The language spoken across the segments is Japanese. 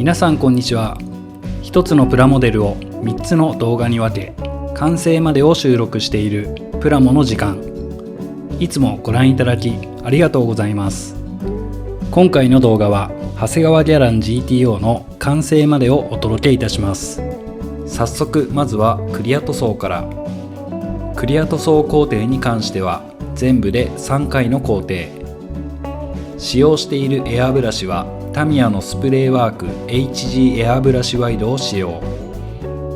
皆さんこんにちは。一つのプラモデルを3つの動画に分け、完成までを収録しているプラモの時間。いつもご覧いただきありがとうございます。今回の動画は長谷川ギャラン GTO の完成までをお届けいたします。早速まずはクリア塗装から。クリア塗装工程に関しては全部で3回の工程。使用しているエアブラシはタミヤのスプレーワーク HG エアブラシワイドを使用。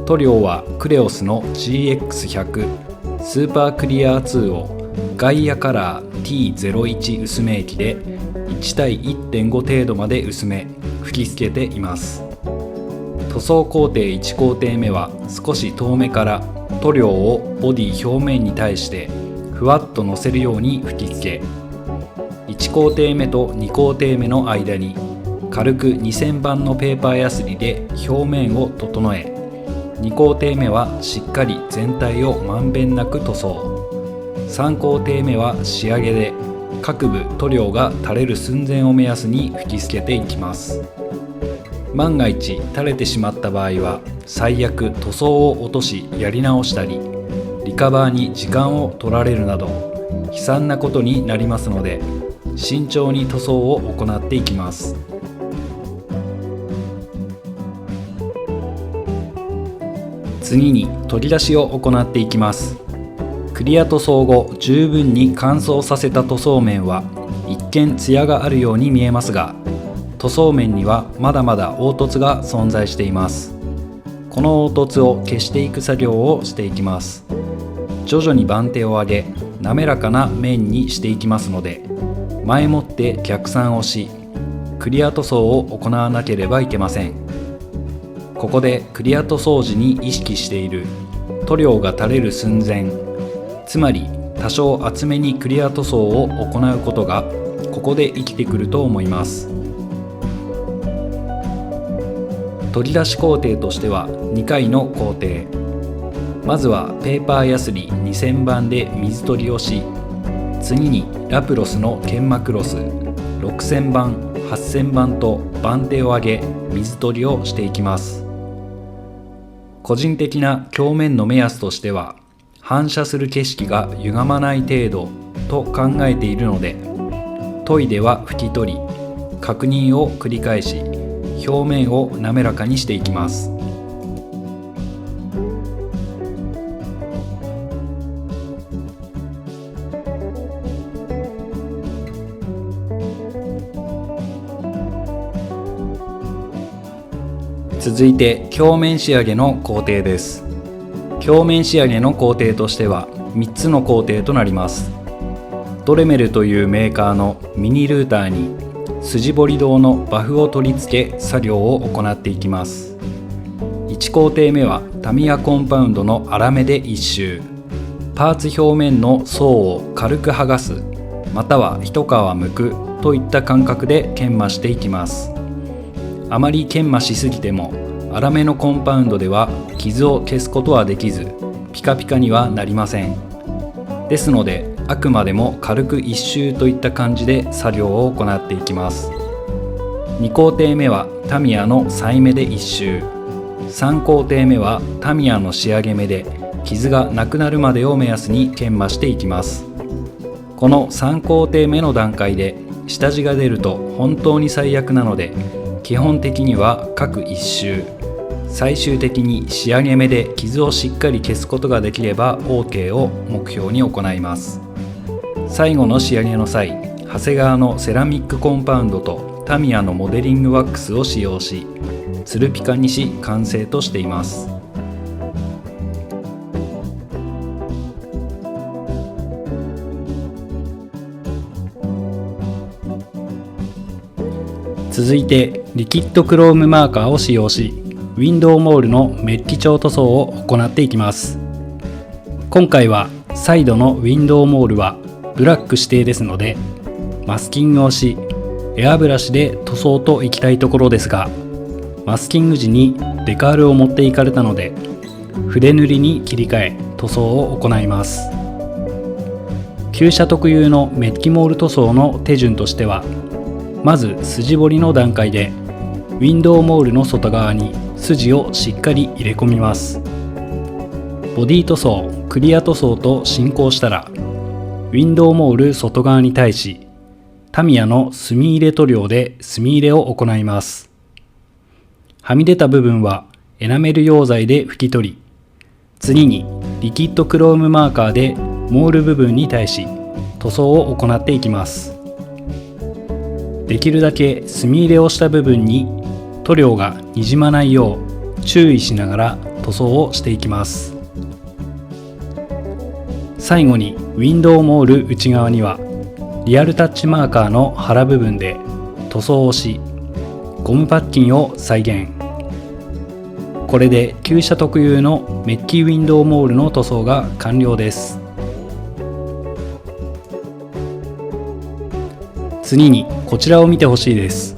塗料はクレオスの GX100 スーパークリアー2をガイアカラー T01 薄め液で1対 1.5 程度まで薄め吹き付けています。塗装工程1工程目は少し遠めから塗料をボディ表面に対してふわっとのせるように吹き付け、1工程目と2工程目の間に軽く2000番のペーパーヤスリで表面を整え、2工程目はしっかり全体をまんべんなく塗装、3工程目は仕上げで各部塗料が垂れる寸前を目安に吹き付けていきます。万が一垂れてしまった場合は最悪塗装を落としやり直したり、リカバーに時間を取られるなど悲惨なことになりますので、慎重に塗装を行っていきます。次に取り出しを行っていきます。クリア塗装後十分に乾燥させた塗装面は一見ツヤがあるように見えますが、塗装面にはまだまだ凹凸が存在しています。この凹凸を消していく作業をしていきます。徐々に番手を上げ滑らかな面にしていきますので、前もって逆算をしクリア塗装を行わなければいけません。ここでクリア塗装時に意識している塗料が垂れる寸前、つまり多少厚めにクリア塗装を行うことがここで生きてくると思います。取り出し工程としては2回の工程。まずはペーパーヤスリ2000番で水取りをし、次にラプロスの研磨クロス6000番8000番と番手を上げ水取りをしていきます。個人的な鏡面の目安としては反射する景色が歪まない程度と考えているので、研いでは拭き取り確認を繰り返し表面を滑らかにしていきます。続いて鏡面仕上げの工程です。鏡面仕上げの工程としては3つの工程となります。ドレメルというメーカーのミニルーターに筋彫り銅のバフを取り付け作業を行っていきます。1工程目はタミヤコンパウンドの粗めで1周、パーツ表面の層を軽く剥がす、または一皮剥くといった感覚で研磨していきます。あまり研磨しすぎても粗めのコンパウンドでは傷を消すことはできずピカピカにはなりません。ですのであくまでも軽く1周といった感じで作業を行っていきます。2工程目はタミヤの再目で1周、3工程目はタミヤの仕上げ目で傷がなくなるまでを目安に研磨していきます。この3工程目の段階で下地が出ると本当に最悪なので、基本的には各1周、最終的に仕上げ目で傷をしっかり消すことができれば OK を目標に行います。最後の仕上げの際、長谷川のセラミックコンパウンドとタミヤのモデリングワックスを使用し、ツルピカにし完成としています。続いてリキッドクロームマーカーを使用し、ウィンドウモールのメッキ調塗装を行っていきます。今回はサイドのウィンドウモールはブラック指定ですので、マスキングをしエアブラシで塗装といきたいところですが、マスキング時にデカールを持っていかれたので筆塗りに切り替え塗装を行います。旧車特有のメッキモール塗装の手順としては、まず筋彫りの段階でウィンドウモールの外側に筋をしっかり入れ込みます。ボディ塗装、クリア塗装と進行したら、ウィンドウモール外側に対し、タミヤの墨入れ塗料で墨入れを行います。はみ出た部分はエナメル溶剤で拭き取り、次にリキッドクロームマーカーでモール部分に対し塗装を行っていきます。できるだけ墨入れをした部分に塗料がにじまないよう注意しながら塗装をしていきます。最後にウィンドウモール内側にはリアルタッチマーカーの腹部分で塗装をし、ゴムパッキンを再現。これで旧車特有のメッキウィンドウモールの塗装が完了です。次にこちらを見てほしいです。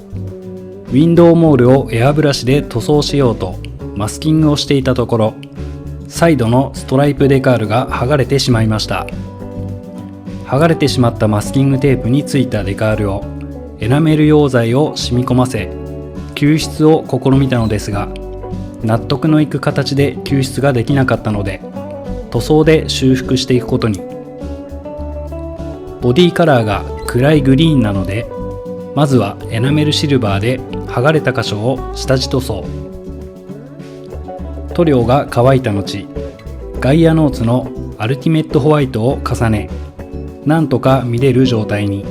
ウィンドウモールをエアブラシで塗装しようとマスキングをしていたところ、サイドのストライプデカールが剥がれてしまいました。剥がれてしまったマスキングテープについたデカールをエナメル溶剤を染み込ませ救出を試みたのですが、納得のいく形で救出ができなかったので塗装で修復していくことに。ボディカラーが暗いグリーンなので、まずはエナメルシルバーで剥がれた箇所を下地塗装。塗料が乾いた後、ガイアノーツのアルティメットホワイトを重ね、なんとか見れる状態に。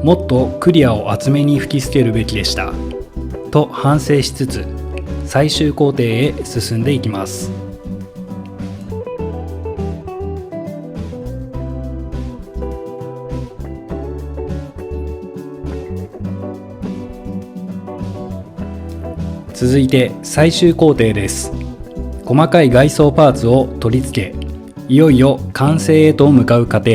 もっとクリアを厚めに吹きつけるべきでしたと反省しつつ、最終工程へ進んでいきます。続いて最終工程です。細かい外装パーツを取り付け、いよいよ完成へと向かう過程。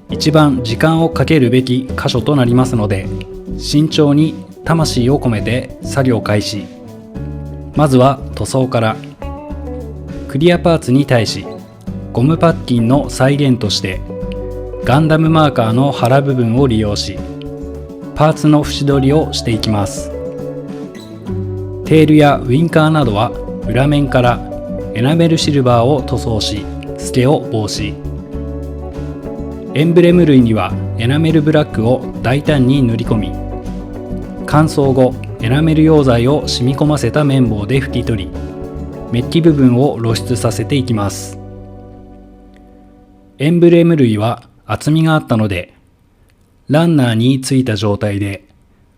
一番時間をかけるべき箇所となりますので、慎重に魂を込めて作業開始。まずは塗装から。クリアパーツに対し、ゴムパッキンの再現としてガンダムマーカーの腹部分を利用し、パーツの縁取りをしていきます。テールやウインカーなどは裏面からエナメルシルバーを塗装し、透けを防止。エンブレム類にはエナメルブラックを大胆に塗り込み、乾燥後エナメル溶剤を染み込ませた綿棒で拭き取り、メッキ部分を露出させていきます。エンブレム類は厚みがあったので、ランナーについた状態で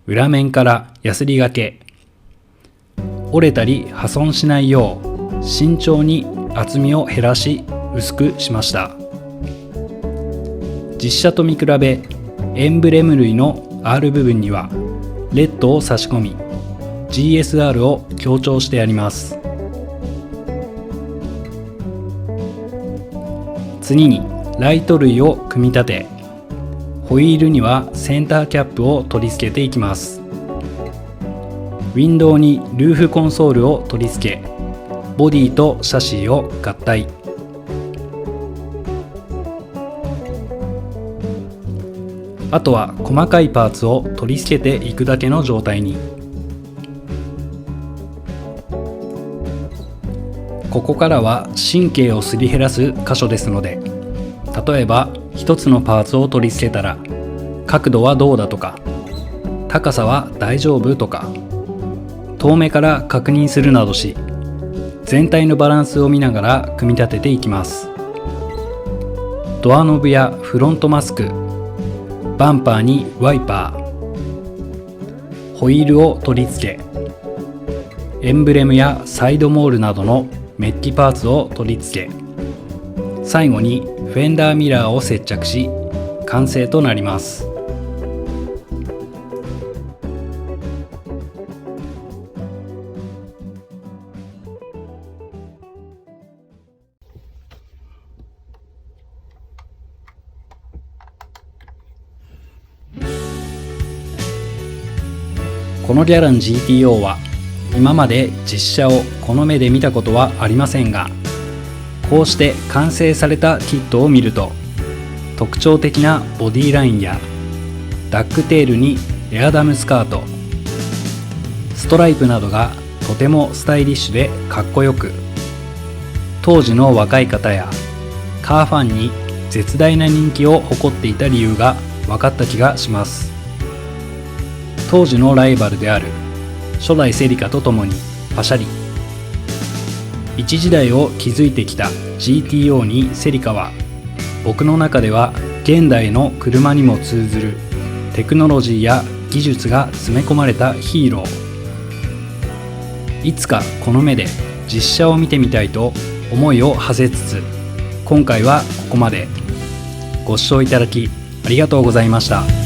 裏面からヤスリがけ、折れたり破損しないよう慎重に厚みを減らし薄くしました。実車と見比べ、エンブレム類の R 部分にはレッドを差し込み GSR を強調してあります。次にライト類を組み立て、ホイールにはセンターキャップを取り付けていきます。ウィンドウにルーフコンソールを取り付け、ボディとシャシーを合体。あとは細かいパーツを取り付けていくだけの状態に。ここからは神経をすり減らす箇所ですので、例えば一つのパーツを取り付けたら角度はどうだとか、高さは大丈夫とか、遠目から確認するなどし、全体のバランスを見ながら組み立てていきます。ドアノブやフロントマスク、バンパーにワイパー、ホイールを取り付け、エンブレムやサイドモールなどのメッキパーツを取り付け、最後にフェンダーミラーを接着し、完成となります。このギャラン GTO は今まで実車をこの目で見たことはありませんが、こうして完成されたキットを見ると、特徴的なボディラインやダックテールにエアダムスカート、ストライプなどがとてもスタイリッシュでかっこよく、当時の若い方やカーファンに絶大な人気を誇っていた理由が分かった気がします。当時のライバルである初代セリカとともにパシャリ、一時代を築いてきた GTO にセリカは、僕の中では現代の車にも通ずるテクノロジーや技術が詰め込まれたヒーロー。いつかこの目で実車を見てみたいと思いを馳せつつ、今回はここまで。ご視聴いただきありがとうございました。